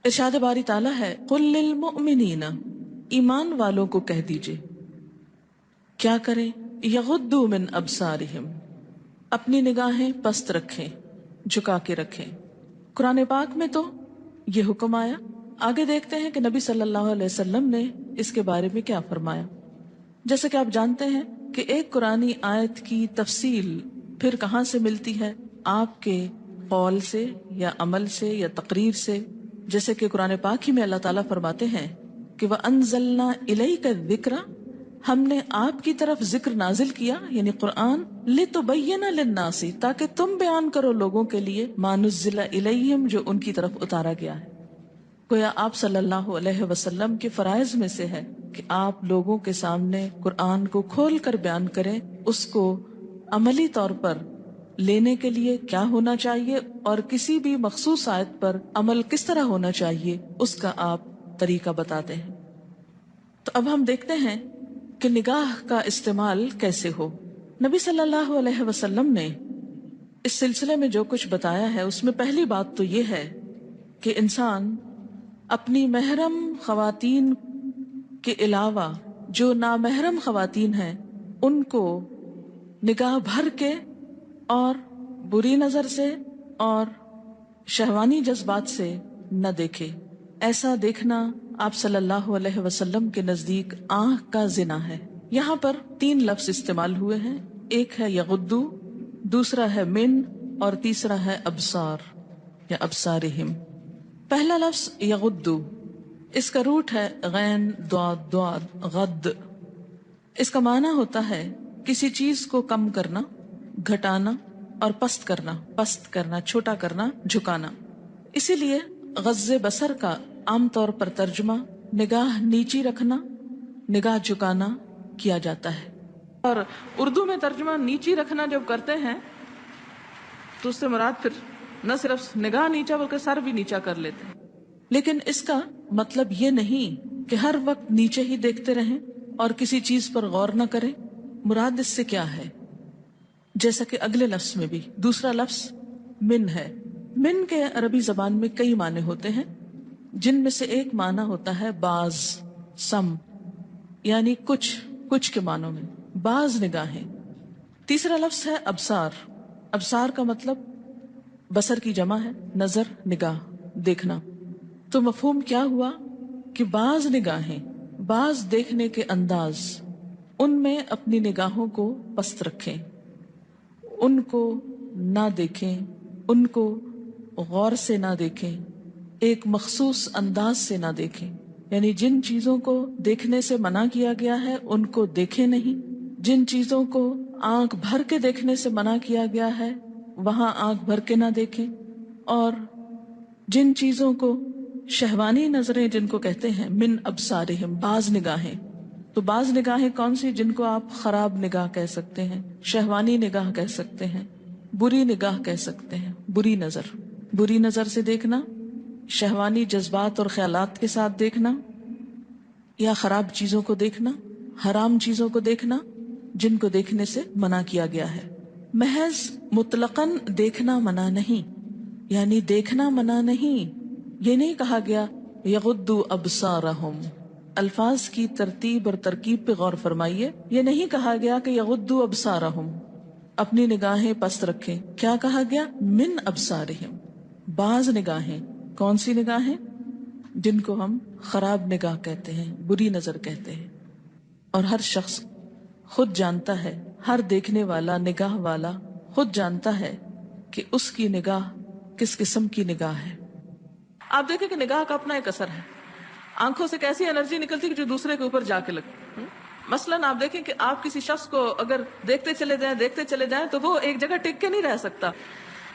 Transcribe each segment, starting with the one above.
ارشاد باری تعالیٰ ہے قل للمؤمنین، ایمان والوں کو کہہ دیجئے کیا کریں، یغضوا من ابصارہم، اپنی نگاہیں پست رکھیں، جھکا کے رکھیں۔ قرآن پاک میں تو یہ حکم آیا، آگے دیکھتے ہیں کہ نبی صلی اللہ علیہ وسلم نے اس کے بارے میں کیا فرمایا۔ جیسا کہ آپ جانتے ہیں کہ ایک قرآنی آیت کی تفصیل پھر کہاں سے ملتی ہے؟ آپ کے قول سے یا عمل سے یا تقریر سے، جیسے کہ قرآن پاک ہی میں اللہ تعالیٰ فرماتے ہیں کہ وَأَنزَلْنَا إِلَيْكَ الذِّكْرَ، ہم نے آپ کی طرف ذکر نازل کیا یعنی قرآن، لِتُبَيِّنَ لِلنَّاسِ، تاکہ تم بیان کرو لوگوں کے لیے، مَا نُزِّلَ إِلَيْهِمْ، جو ان کی طرف اتارا گیا ہے۔ گویا آپ صلی اللہ علیہ وسلم کے فرائض میں سے ہے کہ آپ لوگوں کے سامنے قرآن کو کھول کر بیان کریں، اس کو عملی طور پر لینے کے لیے کیا ہونا چاہیے اور کسی بھی مخصوص آیت پر عمل کس طرح ہونا چاہیے اس کا آپ طریقہ بتاتے ہیں۔ تو اب ہم دیکھتے ہیں کہ نگاہ کا استعمال کیسے ہو۔ نبی صلی اللہ علیہ وسلم نے اس سلسلے میں جو کچھ بتایا ہے اس میں پہلی بات تو یہ ہے کہ انسان اپنی محرم خواتین کے علاوہ جو نامحرم خواتین ہیں ان کو نگاہ بھر کے اور بری نظر سے اور شہوانی جذبات سے نہ دیکھے۔ ایسا دیکھنا آپ صلی اللہ علیہ وسلم کے نزدیک آنکھ کا زنا ہے۔ یہاں پر 3 لفظ استعمال ہوئے ہیں، ایک ہے یغضو، دوسرا ہے من، اور تیسرا ہے ابصار یا ابصارہم۔ پہلا لفظ یغضو، اس کا روٹ ہے غین ضاد ضاد غد۔ اس کا معنی ہوتا ہے کسی چیز کو کم کرنا، گھٹانا اور پست کرنا، چھوٹا کرنا، جھکانا۔ اسی لیے غض بصر کا عام طور پر ترجمہ نگاہ نیچی رکھنا، نگاہ جھکانا کیا جاتا ہے، اور اردو میں ترجمہ نیچی رکھنا جب کرتے ہیں تو اس سے مراد پھر نہ صرف نگاہ نیچا بلکہ سر بھی نیچا کر لیتے ہیں۔ لیکن اس کا مطلب یہ نہیں کہ ہر وقت نیچے ہی دیکھتے رہیں اور کسی چیز پر غور نہ کریں۔ مراد اس سے کیا ہے؟ جیسا کہ اگلے لفظ میں بھی دوسرا لفظ من ہے۔ من کے عربی زبان میں کئی معنی ہوتے ہیں، جن میں سے ایک معنی ہوتا ہے بعض، سم، یعنی کچھ کے معنوں میں بعض نگاہیں۔ تیسرا لفظ ہے ابصار۔ ابصار کا مطلب بصر کی جمع ہے، نظر، نگاہ، دیکھنا۔ تو مفہوم کیا ہوا کہ بعض نگاہیں، بعض دیکھنے کے انداز، ان میں اپنی نگاہوں کو پست رکھیں، ان کو نہ دیکھیں، ان کو غور سے نہ دیکھیں، ایک مخصوص انداز سے نہ دیکھیں، یعنی جن چیزوں کو دیکھنے سے منع کیا گیا ہے ان کو دیکھیں نہیں، جن چیزوں کو آنکھ بھر کے دیکھنے سے منع کیا گیا ہے وہاں آنکھ بھر کے نہ دیکھیں، اور جن چیزوں کو شہوانی نظریں جن کو کہتے ہیں من ابصارہم، بعض نگاہیں۔ تو بعض نگاہیں کون سی؟ جن کو آپ خراب نگاہ کہہ سکتے ہیں، شہوانی نگاہ کہہ سکتے ہیں، بری نگاہ کہہ سکتے ہیں، بری نظر۔ بری نظر سے دیکھنا، شہوانی جذبات اور خیالات کے ساتھ دیکھنا، یا خراب چیزوں کو دیکھنا، حرام چیزوں کو دیکھنا جن کو دیکھنے سے منع کیا گیا ہے۔ محض مطلقاً دیکھنا منع نہیں، یعنی دیکھنا منع نہیں، یہ نہیں کہا گیا یغضوا ابصارہم۔ الفاظ کی ترتیب اور ترکیب پہ غور فرمائیے، یہ نہیں کہا گیا کہ یغضوا ابصارہم، اپنی نگاہیں پست رکھیں۔ کیا کہا گیا؟ من ابصارہم، بعض نگاہیں۔ کون سی نگاہیں؟ جن کو ہم خراب نگاہ کہتے ہیں، بری نظر کہتے ہیں۔ اور ہر شخص خود جانتا ہے، ہر دیکھنے والا، نگاہ والا خود جانتا ہے کہ اس کی نگاہ کس قسم کی نگاہ ہے۔ آپ دیکھیں کہ نگاہ کا اپنا ایک اثر ہے، آنکھوں سے کیسی انرجی نکلتی ہے جو دوسرے کے اوپر جا کے لگتی۔ مثلاً آپ دیکھیں کہ آپ کسی شخص کو اگر دیکھتے چلے جائیں تو وہ ایک جگہ ٹک کے نہیں رہ سکتا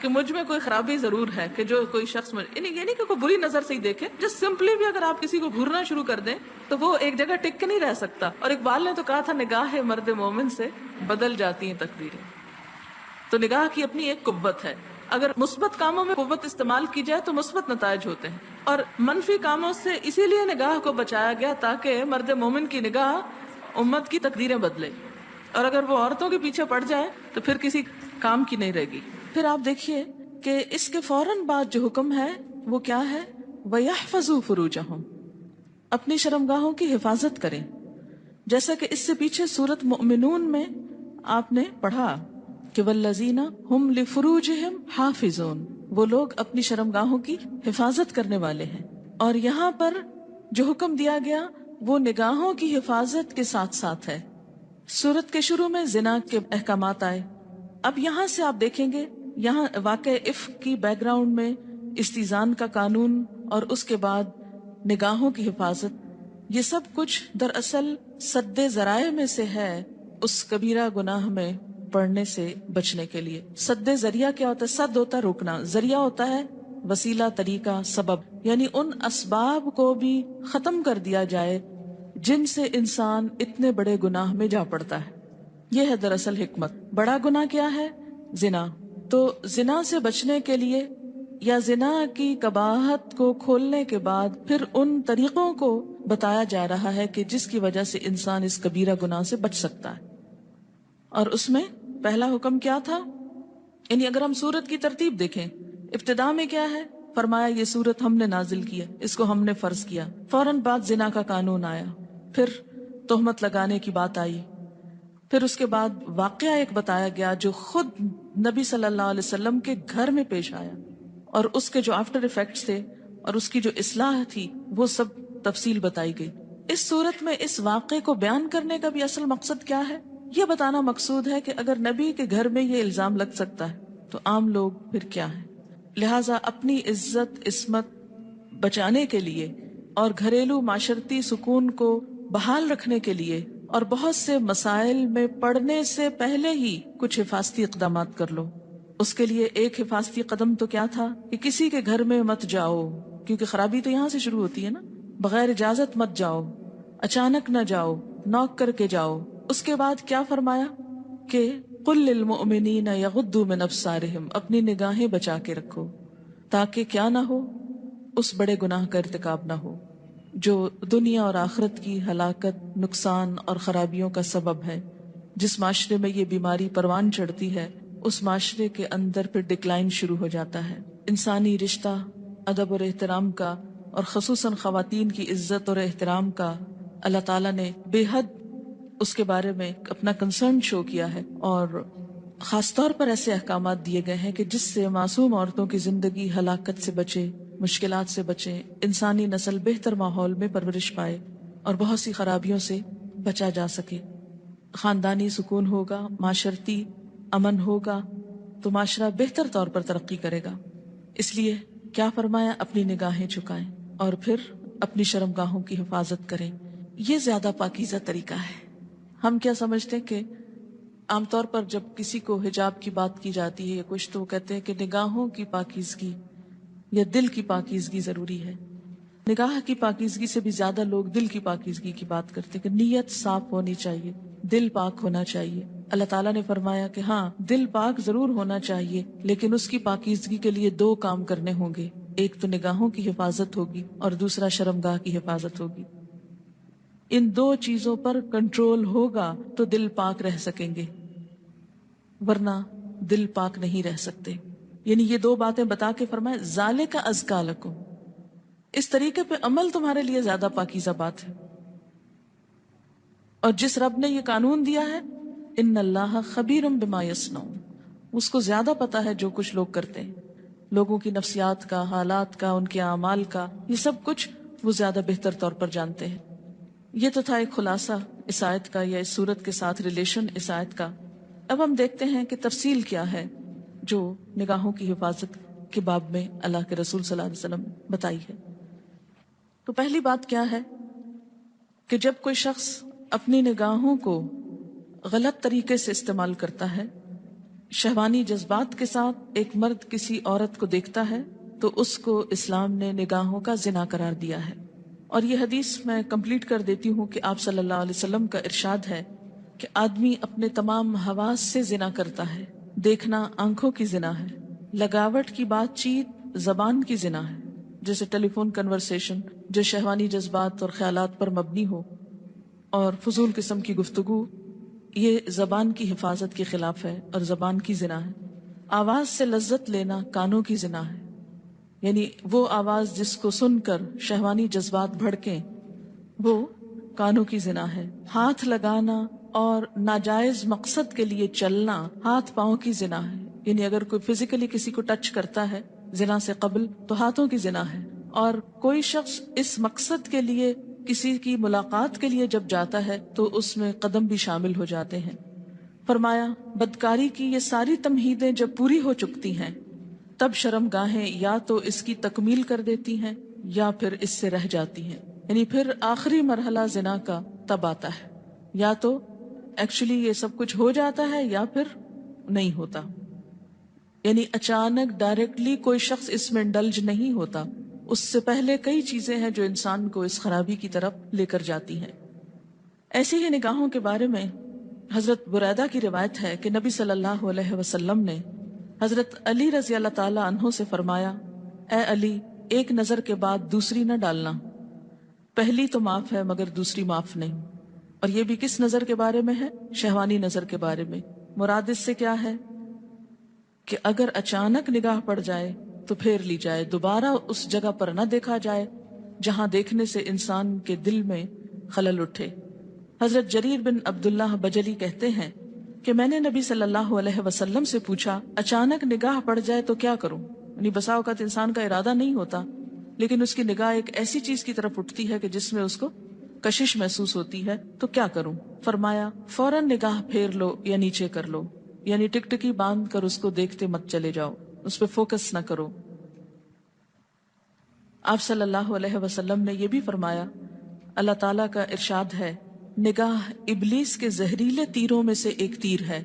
کہ مجھ میں کوئی خرابی ضرور ہے، کہ جو کوئی شخص یہ نہیں کہ کوئی بری نظر سے ہی دیکھے، جس سمپلی بھی اگر آپ کسی کو گھورنا شروع کر دیں تو وہ ایک جگہ ٹک کے نہیں رہ سکتا۔ اور اقبال نے تو کہا تھا نگاہ مرد مومن سے بدل جاتی ہیں تقدیریں۔ تو نگاہ کی اپنی ایک قوت ہے، اگر مثبت کاموں میں قوت استعمال کی جائے تو مثبت نتائج ہوتے ہیں، اور منفی کاموں سے اسی لیے نگاہ کو بچایا گیا تاکہ مرد مومن کی نگاہ امت کی تقدیریں بدلے، اور اگر وہ عورتوں کے پیچھے پڑ جائے تو پھر کسی کام کی نہیں رہے گی۔ پھر آپ دیکھیے کہ اس کے فوراً بعد جو حکم ہے وہ کیا ہے؟ وَيَحْفَظُوا فُرُوجَهُمْ، اپنی شرمگاہوں کی حفاظت کریں. جیسا کہ اس سے پیچھے سورت مؤمنون میں آپ نے پڑھا کہ والذین ہم لفروجہم حافظون، وہ لوگ اپنی شرمگاہوں کی حفاظت کرنے والے ہیں. اور یہاں پر جو حکم دیا گیا وہ نگاہوں کی حفاظت کے ساتھ ساتھ ہے. سورت کے شروع میں زنا کے احکامات آئے. اب یہاں سے آپ دیکھیں گے یہاں واقع عفق کی بیک گراؤنڈ میں استیزان کا قانون اور اس کے بعد نگاہوں کی حفاظت، یہ سب کچھ دراصل سد ذرائع میں سے ہے اس کبیرہ گناہ میں پڑنے سے بچنے کے لیے. سد ذریعہ کیا ہوتا ہے؟ سد ہوتا ہے روکنا، ذریعہ ہوتا ہے وسیلہ، طریقہ، سبب، یعنی ان اسباب کو بھی ختم کر دیا جائے جن سے انسان اتنے بڑے گناہ میں جا پڑتا ہے. یہ ہے دراصل حکمت. بڑا گناہ کیا ہے؟ زنا. تو زنا سے بچنے کے لیے یا زنا کی قباحت کو کھولنے کے بعد پھر ان طریقوں کو بتایا جا رہا ہے کہ جس کی وجہ سے انسان اس کبیرہ گناہ سے بچ سکتا ہے. اور اس میں پہلا حکم کیا تھا؟ یعنی اگر ہم سورت کی ترتیب دیکھیں، ابتدا میں کیا ہے؟ فرمایا یہ سورت ہم نے نازل کیا، اس کو ہم نے فرض کیا. فوراً بعد زنا کا قانون آیا، پھر تہمت لگانے کی بات آئی، پھر اس کے بعد واقعہ ایک بتایا گیا جو خود نبی صلی اللہ علیہ وسلم کے گھر میں پیش آیا، اور اس کے جو آفٹر ایفیکٹس تھے اور اس کی جو اصلاح تھی وہ سب تفصیل بتائی گئی. اس صورت میں اس واقعے کو بیان کرنے کا بھی اصل مقصد کیا ہے؟ یہ بتانا مقصود ہے کہ اگر نبی کے گھر میں یہ الزام لگ سکتا ہے تو عام لوگ پھر کیا ہے. لہٰذا اپنی عزت عصمت بچانے کے لیے اور گھریلو معاشرتی سکون کو بحال رکھنے کے لیے اور بہت سے مسائل میں پڑنے سے پہلے ہی کچھ حفاظتی اقدامات کر لو. اس کے لیے ایک حفاظتی قدم تو کیا تھا کہ کسی کے گھر میں مت جاؤ، کیونکہ خرابی تو یہاں سے شروع ہوتی ہے نا. بغیر اجازت مت جاؤ، اچانک نہ جاؤ، نوک کر کے جاؤ. اس کے بعد کیا فرمایا کہ قل للمؤمنین یغضوا من ابصارہم، اپنی نگاہیں بچا کے رکھو تاکہ کیا نہ ہو، اس بڑے گناہ کا ارتکاب نہ ہو جو دنیا اور آخرت کی ہلاکت، نقصان اور خرابیوں کا سبب ہے. جس معاشرے میں یہ بیماری پروان چڑھتی ہے اس معاشرے کے اندر پھر ڈکلائن شروع ہو جاتا ہے. انسانی رشتہ، ادب اور احترام کا اور خصوصاً خواتین کی عزت اور احترام کا اللہ تعالیٰ نے بے حد اس کے بارے میں اپنا کنسرن شو کیا ہے، اور خاص طور پر ایسے احکامات دیے گئے ہیں کہ جس سے معصوم عورتوں کی زندگی ہلاکت سے بچے، مشکلات سے بچے، انسانی نسل بہتر ماحول میں پرورش پائے اور بہت سی خرابیوں سے بچا جا سکے. خاندانی سکون ہوگا، معاشرتی امن ہوگا تو معاشرہ بہتر طور پر ترقی کرے گا. اس لیے کیا فرمایا؟ اپنی نگاہیں جھکائیں اور پھر اپنی شرمگاہوں کی حفاظت کریں. یہ زیادہ پاکیزہ طریقہ ہے. ہم کیا سمجھتے ہیں کہ عام طور پر جب کسی کو حجاب کی بات کی جاتی ہے یا کچھ تو وہ کہتے ہیں کہ نگاہوں کی پاکیزگی یا دل کی پاکیزگی ضروری ہے. نگاہ کی پاکیزگی سے بھی زیادہ لوگ دل کی پاکیزگی کی بات کرتے ہیں کہ نیت صاف ہونی چاہیے، دل پاک ہونا چاہیے. اللہ تعالیٰ نے فرمایا کہ ہاں دل پاک ضرور ہونا چاہیے لیکن اس کی پاکیزگی کے لیے دو کام کرنے ہوں گے، ایک تو نگاہوں کی حفاظت ہوگی اور دوسرا شرمگاہ کی حفاظت ہوگی. ان دو چیزوں پر کنٹرول ہوگا تو دل پاک رہ سکیں گے، ورنہ دل پاک نہیں رہ سکتے. یعنی یہ دو باتیں بتا کے فرمائے ذالک ازکا لکم، اس طریقے پہ عمل تمہارے لیے زیادہ پاکیزہ بات ہے. اور جس رب نے یہ قانون دیا ہے ان اللہ خبیر بما یصنعون، اس کو زیادہ پتا ہے جو کچھ لوگ کرتے ہیں، لوگوں کی نفسیات کا، حالات کا، ان کے اعمال کا، یہ سب کچھ وہ زیادہ بہتر طور پر جانتے ہیں. یہ تو تھا ایک خلاصہ اس آیت کا یا اس صورت کے ساتھ ریلیشن اس آیت کا. اب ہم دیکھتے ہیں کہ تفصیل کیا ہے جو نگاہوں کی حفاظت کے باب میں اللہ کے رسول صلی اللہ علیہ وسلم نے بتائی ہے. تو پہلی بات کیا ہے کہ جب کوئی شخص اپنی نگاہوں کو غلط طریقے سے استعمال کرتا ہے، شہوانی جذبات کے ساتھ ایک مرد کسی عورت کو دیکھتا ہے تو اس کو اسلام نے نگاہوں کا زنا قرار دیا ہے. اور یہ حدیث میں کمپلیٹ کر دیتی ہوں کہ آپ صلی اللہ علیہ وسلم کا ارشاد ہے کہ آدمی اپنے تمام حواس سے زنا کرتا ہے. دیکھنا آنکھوں کی زنا ہے، لگاوٹ کی بات چیت زبان کی زنا ہے، جیسے ٹیلی فون کنورسیشن جو شہوانی جذبات اور خیالات پر مبنی ہو، اور فضول قسم کی گفتگو یہ زبان کی حفاظت کے خلاف ہے اور زبان کی زنا ہے. آواز سے لذت لینا کانوں کی زنا ہے. یعنی وہ آواز جس کو سن کر شہوانی جذبات بھڑکیں وہ کانوں کی زنا ہے. ہاتھ لگانا اور ناجائز مقصد کے لیے چلنا ہاتھ پاؤں کی زنا ہے. یعنی اگر کوئی فزیکلی کسی کو ٹچ کرتا ہے زنا سے قبل تو ہاتھوں کی زنا ہے. اور کوئی شخص اس مقصد کے لیے کسی کی ملاقات کے لیے جب جاتا ہے تو اس میں قدم بھی شامل ہو جاتے ہیں. فرمایا بدکاری کی یہ ساری تمہیدیں جب پوری ہو چکتی ہیں تب شرم گاہیں یا تو اس کی تکمیل کر دیتی ہیں یا پھر اس سے رہ جاتی ہیں. یعنی پھر آخری مرحلہ زنا کا تب آتا ہے، یا تو ایکچولی یہ سب کچھ ہو جاتا ہے یا پھر نہیں ہوتا. یعنی اچانک ڈائریکٹلی کوئی شخص اس میں انڈلج نہیں ہوتا، اس سے پہلے کئی چیزیں ہیں جو انسان کو اس خرابی کی طرف لے کر جاتی ہیں. ایسی ہی نگاہوں کے بارے میں حضرت بریدہ کی روایت ہے کہ نبی صلی اللہ علیہ وسلم نے حضرت علی رضی اللہ تعالی عنہ سے فرمایا، اے علی، ایک نظر کے بعد دوسری نہ ڈالنا، پہلی تو معاف ہے مگر دوسری معاف نہیں. اور یہ بھی کس نظر کے بارے میں ہے؟ شہوانی نظر کے بارے میں. مراد اس سے کیا ہے کہ اگر اچانک نگاہ پڑ جائے تو پھیر لی جائے، دوبارہ اس جگہ پر نہ دیکھا جائے جہاں دیکھنے سے انسان کے دل میں خلل اٹھے. حضرت جریر بن عبداللہ بجلی کہتے ہیں کہ میں نے نبی صلی اللہ علیہ وسلم سے پوچھا، اچانک نگاہ پڑ جائے تو کیا کروں؟ یعنی بسا اوقات انسان کا ارادہ نہیں ہوتا لیکن اس کی نگاہ ایک ایسی چیز کی طرف اٹھتی ہے کہ جس میں اس کو کشش محسوس ہوتی ہے، تو کیا کروں؟ فرمایا فوراً نگاہ پھیر لو یا نیچے کر لو، یعنی ٹکٹکی باندھ کر اس کو دیکھتے مت چلے جاؤ، اس پہ فوکس نہ کرو. آپ صلی اللہ علیہ وسلم نے یہ بھی فرمایا، اللہ تعالیٰ کا ارشاد ہے، نگاہ ابلیس کے زہریلے تیروں میں سے ایک تیر ہے،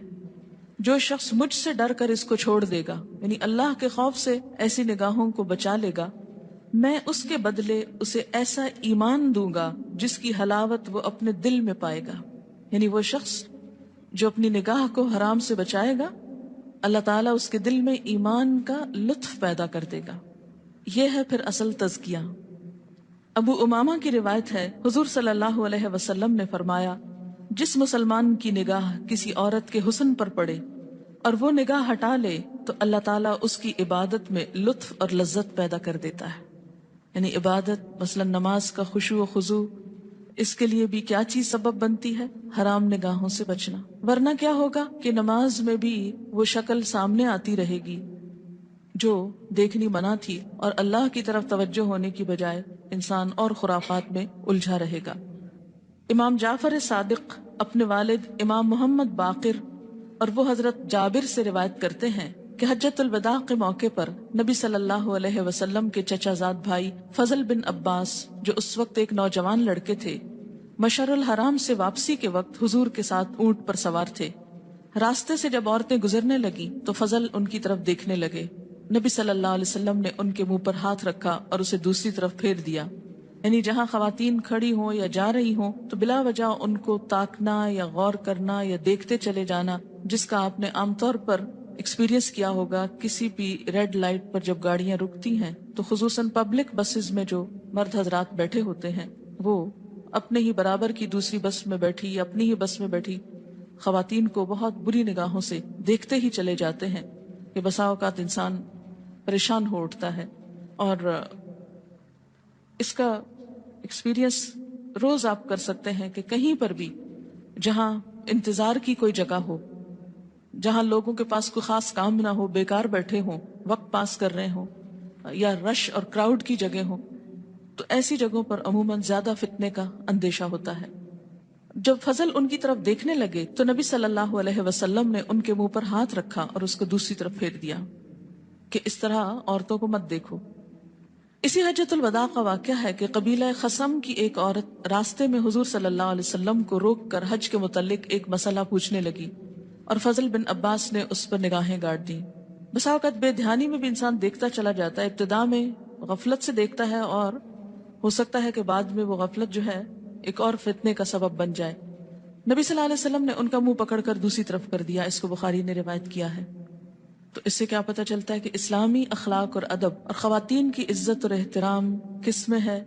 جو شخص مجھ سے ڈر کر اس کو چھوڑ دے گا، یعنی اللہ کے خوف سے ایسی نگاہوں کو بچا لے گا، میں اس کے بدلے اسے ایسا ایمان دوں گا جس کی حلاوت وہ اپنے دل میں پائے گا. یعنی وہ شخص جو اپنی نگاہ کو حرام سے بچائے گا اللہ تعالیٰ اس کے دل میں ایمان کا لطف پیدا کر دے گا. یہ ہے پھر اصل تزکیہ. ابو امامہ کی روایت ہے، حضور صلی اللہ علیہ وسلم نے فرمایا، جس مسلمان کی نگاہ کسی عورت کے حسن پر پڑے اور وہ نگاہ ہٹا لے تو اللہ تعالیٰ اس کی عبادت میں لطف اور لذت پیدا کر دیتا ہے. یعنی عبادت مثلا نماز کا خشوع و خضوع، اس کے لیے بھی کیا چیز سبب بنتی ہے؟ حرام نگاہوں سے بچنا. ورنہ کیا ہوگا کہ نماز میں بھی وہ شکل سامنے آتی رہے گی جو دیکھنی منع تھی، اور اللہ کی طرف توجہ ہونے کی بجائے انسان اور خرافات میں الجھا رہے گا. امام جعفر صادق اپنے والد امام محمد باقر اور وہ حضرت جابر سے روایت کرتے ہیں کہ حجۃ الوداع کے موقع پر نبی صلی اللہ علیہ وسلم کے چچا زاد بھائی فضل بن عباس، جو اس وقت ایک نوجوان لڑکے تھے، مشعر الحرام سے واپسی کے وقت حضور کے ساتھ اونٹ پر سوار تھے. راستے سے جب عورتیں گزرنے لگیں تو فضل ان کی طرف دیکھنے لگے. نبی صلی اللہ علیہ وسلم نے ان کے منہ پر ہاتھ رکھا اور اسے دوسری طرف پھیر دیا. یعنی جہاں خواتین کھڑی ہوں یا جا رہی ہوں تو بلا وجہ ان کو تاکنا یا غور کرنا یا دیکھتے چلے جانا، جس کا آپ نے عام طور پر ایکسپیرینس کیا ہوگا. کسی بھی ریڈ لائٹ پر جب گاڑیاں رکتی ہیں تو خصوصاً پبلک بسز میں جو مرد حضرات بیٹھے ہوتے ہیں وہ اپنے ہی برابر کی دوسری بس میں بیٹھی یا اپنی ہی بس میں بیٹھی خواتین کو بہت بری نگاہوں سے دیکھتے ہی چلے جاتے ہیں کہ بسا اوقات انسان پریشان ہو اٹھتا ہے. اور اس کا ایکسپیرینس روز آپ کر سکتے ہیں کہ کہیں پر بھی جہاں انتظار کی کوئی جگہ ہو، جہاں لوگوں کے پاس کوئی خاص کام نہ ہو، بیکار بیٹھے ہوں، وقت پاس کر رہے ہوں، یا رش اور کراؤڈ کی جگہ ہو، تو ایسی جگہوں پر عموماً زیادہ فتنے کا اندیشہ ہوتا ہے. جب فضل ان کی طرف دیکھنے لگے تو نبی صلی اللہ علیہ وسلم نے ان کے منہ پر ہاتھ رکھا اور اس کو دوسری طرف پھیر دیا کہ اس طرح عورتوں کو مت دیکھو. اسی حجۃ الوداع کا واقعہ ہے کہ قبیلہ خصم کی ایک عورت راستے میں حضور صلی اللہ علیہ وسلم کو روک کر حج کے متعلق ایک مسئلہ پوچھنے لگی اور فضل بن عباس نے اس پر نگاہیں گاڑ دیں. بسا اوقات بے دھیانی میں بھی انسان دیکھتا چلا جاتا ہے، ابتدا میں غفلت سے دیکھتا ہے اور ہو سکتا ہے کہ بعد میں وہ غفلت جو ہے ایک اور فتنے کا سبب بن جائے. نبی صلی اللہ علیہ وسلم نے ان کا منہ پکڑ کر دوسری طرف کر دیا. اس کو بخاری نے روایت کیا ہے. تو اس سے کیا پتہ چلتا ہے کہ اسلامی اخلاق اور ادب اور خواتین کی عزت اور احترام کس میں ہے،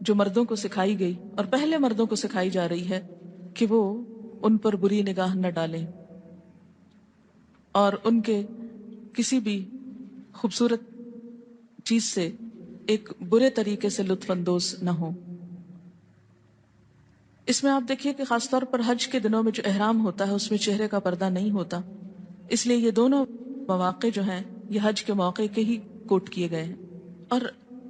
جو مردوں کو سکھائی گئی اور پہلے مردوں کو سکھائی جا رہی ہے کہ وہ ان پر بری نگاہ نہ ڈالیں اور ان کے کسی بھی خوبصورت چیز سے ایک برے طریقے سے لطف اندوز نہ ہو. اس میں آپ دیکھیے کہ خاص طور پر حج کے دنوں میں جو احرام ہوتا ہے اس میں چہرے کا پردہ نہیں ہوتا، اس لیے یہ دونوں مواقع جو ہیں یہ حج کے موقع کے ہی کوٹ کیے گئے ہیں. اور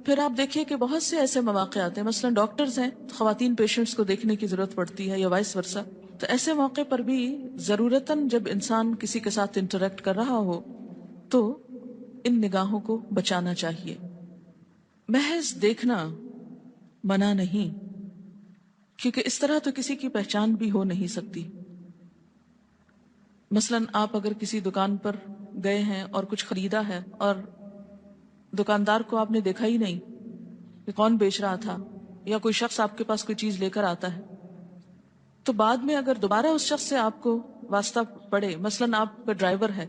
پھر آپ دیکھیے کہ بہت سے ایسے مواقع آتے ہیں، مثلا ڈاکٹرز ہیں، خواتین پیشنٹس کو دیکھنے کی ضرورت پڑتی ہے یا وائس ورسا، تو ایسے موقع پر بھی ضرورتاً جب انسان کسی کے ساتھ انٹریکٹ کر رہا ہو تو ان نگاہوں کو بچانا چاہیے. محض دیکھنا منع نہیں، کیونکہ اس طرح تو کسی کی پہچان بھی ہو نہیں سکتی. مثلاً آپ اگر کسی دکان پر گئے ہیں اور کچھ خریدا ہے اور دکاندار کو آپ نے دیکھا ہی نہیں کہ کون بیچ رہا تھا، یا کوئی شخص آپ کے پاس کوئی چیز لے کر آتا ہے، تو بعد میں اگر دوبارہ اس شخص سے آپ کو واسطہ پڑے، مثلاً آپ کا ڈرائیور ہے،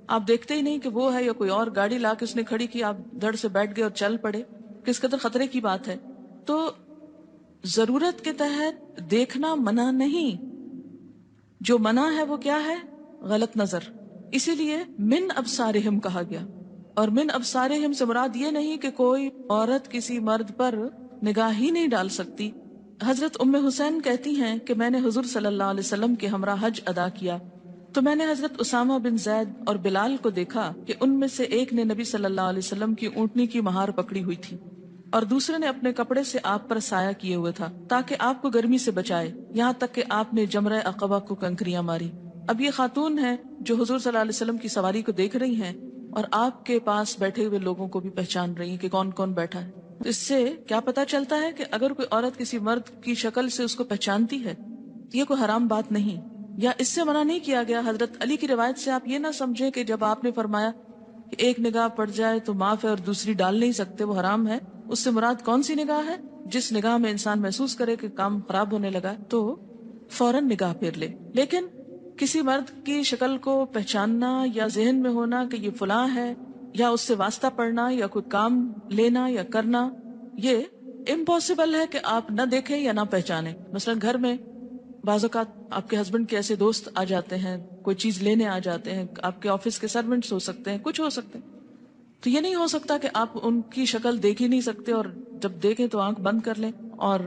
آپ دیکھتے ہی نہیں کہ وہ ہے یا کوئی اور، گاڑی لا کے اس نے کھڑی کی، آپ دھڑ سے بیٹھ گئے اور چل پڑے، کس قدر خطرے کی بات ہے. تو ضرورت کے تحت دیکھنا منع نہیں، جو منع ہے وہ کیا ہے؟ غلط نظر. اسی لیے من ابصارہم کہا گیا، اور من ابصارہم سے مراد یہ نہیں کہ کوئی عورت کسی مرد پر نگاہ ہی نہیں ڈال سکتی. حضرت ام حسین کہتی ہیں کہ میں نے حضور صلی اللہ علیہ وسلم کے ہمراہ حج ادا کیا تو میں نے حضرت اسامہ بن زید اور بلال کو دیکھا کہ ان میں سے ایک نے نبی صلی اللہ علیہ وسلم کی اونٹنی کی مہار پکڑی ہوئی تھی اور دوسرے نے اپنے کپڑے سے آپ پر سایہ کیے ہوئے تھا تاکہ آپ کو گرمی سے بچائے، یہاں تک کہ آپ نے جمرہ عقبہ کو کنکریاں ماری. اب یہ خاتون ہیں جو حضور صلی اللہ علیہ وسلم کی سواری کو دیکھ رہی ہیں اور آپ کے پاس بیٹھے ہوئے لوگوں کو بھی پہچان رہی ہیں کہ کون کون بیٹھا ہے. تو اس سے کیا پتا چلتا ہے کہ اگر کوئی عورت کسی مرد کی شکل سے اس کو پہچانتی ہے، یہ کوئی حرام بات نہیں، یا اس سے منع نہیں کیا گیا. حضرت علی کی روایت سے آپ یہ نہ سمجھیں کہ جب آپ نے فرمایا کہ ایک نگاہ پڑ جائے تو معاف ہے اور دوسری ڈال نہیں سکتے، وہ حرام ہے، اس سے مراد کون سی نگاہ ہے؟ جس نگاہ میں انسان محسوس کرے کہ کام خراب ہونے لگا تو فوراً نگاہ پھیر لے. لیکن کسی مرد کی شکل کو پہچاننا یا ذہن میں ہونا کہ یہ فلاں ہے، یا اس سے واسطہ پڑنا یا کوئی کام لینا یا کرنا، یہ امپاسبل ہے کہ آپ نہ دیکھیں یا نہ پہچانیں. مثلا گھر میں بعض اوقات آپ کے ہسبینڈ کے ایسے دوست آ جاتے ہیں، کوئی چیز لینے آ جاتے ہیں، آپ کے آفس کے سرونٹس ہو سکتے ہیں، کچھ ہو سکتے ہیں، تو یہ نہیں ہو سکتا کہ آپ ان کی شکل دیکھ ہی نہیں سکتے اور جب دیکھیں تو آنکھ بند کر لیں. اور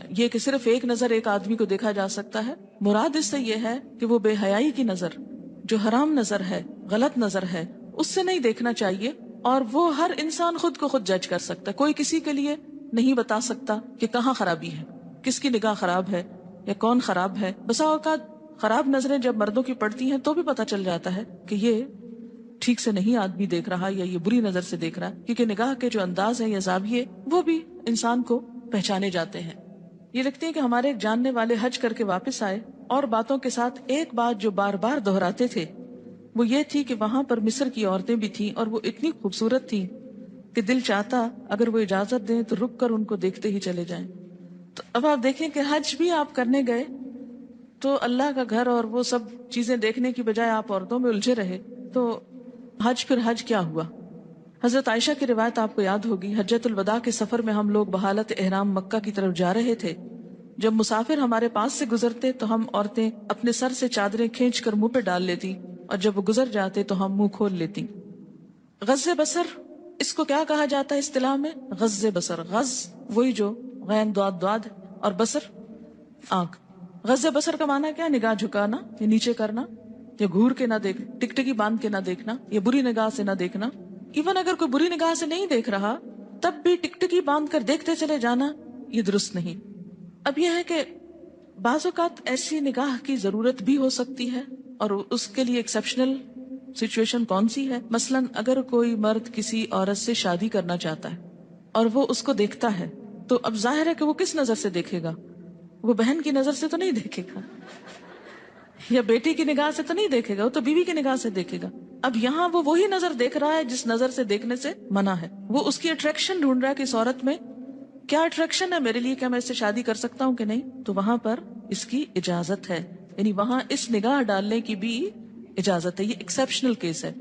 یہ کہ صرف ایک نظر ایک آدمی کو دیکھا جا سکتا ہے، مراد اس سے یہ ہے کہ وہ بے حیائی کی نظر، جو حرام نظر ہے، غلط نظر ہے، اس سے نہیں دیکھنا چاہیے. اور وہ ہر انسان خود کو خود جج کر سکتا ہے، کوئی کسی کے لیے نہیں بتا سکتا کہ کہاں خرابی ہے، کس کی نگاہ خراب ہے یا کون خراب ہے. بسا اوقات خراب نظریں جب مردوں کی پڑتی ہیں تو بھی پتا چل جاتا ہے کہ یہ ٹھیک سے نہیں آدمی دیکھ رہا یا یہ بری نظر سے دیکھ رہا ہے، کیونکہ نگاہ کے جو انداز ہیں یا زاویے وہ بھی انسان کو پہچانے جاتے ہیں. یہ لکھتے ہیں کہ ہمارے ایک جاننے والے حج کر کے واپس آئے اور باتوں کے ساتھ ایک بات جو بار بار دہراتے تھے وہ یہ تھی کہ وہاں پر مصر کی عورتیں بھی تھیں اور وہ اتنی خوبصورت تھیں کہ دل چاہتا اگر وہ اجازت دیں تو رک کر ان کو دیکھتے ہی چلے جائیں. تو اب آپ دیکھیں کہ حج بھی آپ کرنے گئے تو اللہ کا گھر اور وہ سب چیزیں دیکھنے کی بجائے آپ عورتوں میں الجھے رہے، تو حج پھر حج کیا ہوا؟ حضرت عائشہ کی روایت آپ کو یاد ہوگی، حجۃ الوداع کے سفر میں ہم لوگ بحالت احرام مکہ کی طرف جا رہے تھے. جب مسافر ہمارے پاس سے گزرتے تو ہم عورتیں اپنے سر سے چادریں کھینچ کر منہ پہ ڈال لیتی اور جب وہ گزر جاتے تو ہم منہ کھول لیتی. غض بصر اس کو کیا کہا جاتا ہے اصطلاح میں؟ غض بصر، غض وہی جو غین داد داد اور بصر آنکھ. غض بصر کا معنی کیا؟ نگاہ جھکانا یا نیچے کرنا، یا گھور کے نہ دیکھ، ٹکٹکی باندھ کے نہ دیکھنا، یا بری نگاہ سے نہ دیکھنا. ایون اگر کوئی بری نگاہ سے نہیں دیکھ رہا تب بھی ٹکٹکی باندھ کر دیکھتے چلے جانا یہ درست نہیں. اب یہ ہے کہ بعض اوقات ایسی نگاہ کی ضرورت بھی ہو سکتی ہے، اور اس کے لیے ایکسیپشنل سچویشن کون سی ہے؟ مثلا اگر کوئی مرد کسی عورت سے شادی کرنا چاہتا ہے اور وہ اس کو دیکھتا ہے تو اب ظاہر ہے کہ وہ کس نظر سے دیکھے گا؟ وہ بہن کی نظر سے تو نہیں دیکھے گا، یا بیٹی کی نگاہ سے تو نہیں دیکھے گا، وہ تو بیوی کی نگاہ سے دیکھے گا. اب یہاں وہ وہی نظر دیکھ رہا ہے جس نظر سے دیکھنے سے منع ہے. وہ اس کی اٹریکشن ڈھونڈ رہا ہے کہ اس عورت میں کیا اٹریکشن ہے میرے لیے، کیا میں اس سے شادی کر سکتا ہوں کہ نہیں. تو وہاں پر اس کی اجازت ہے، یعنی وہاں اس نگاہ ڈالنے کی بھی اجازت ہے. یہ ایکسیپشنل کیس ہے.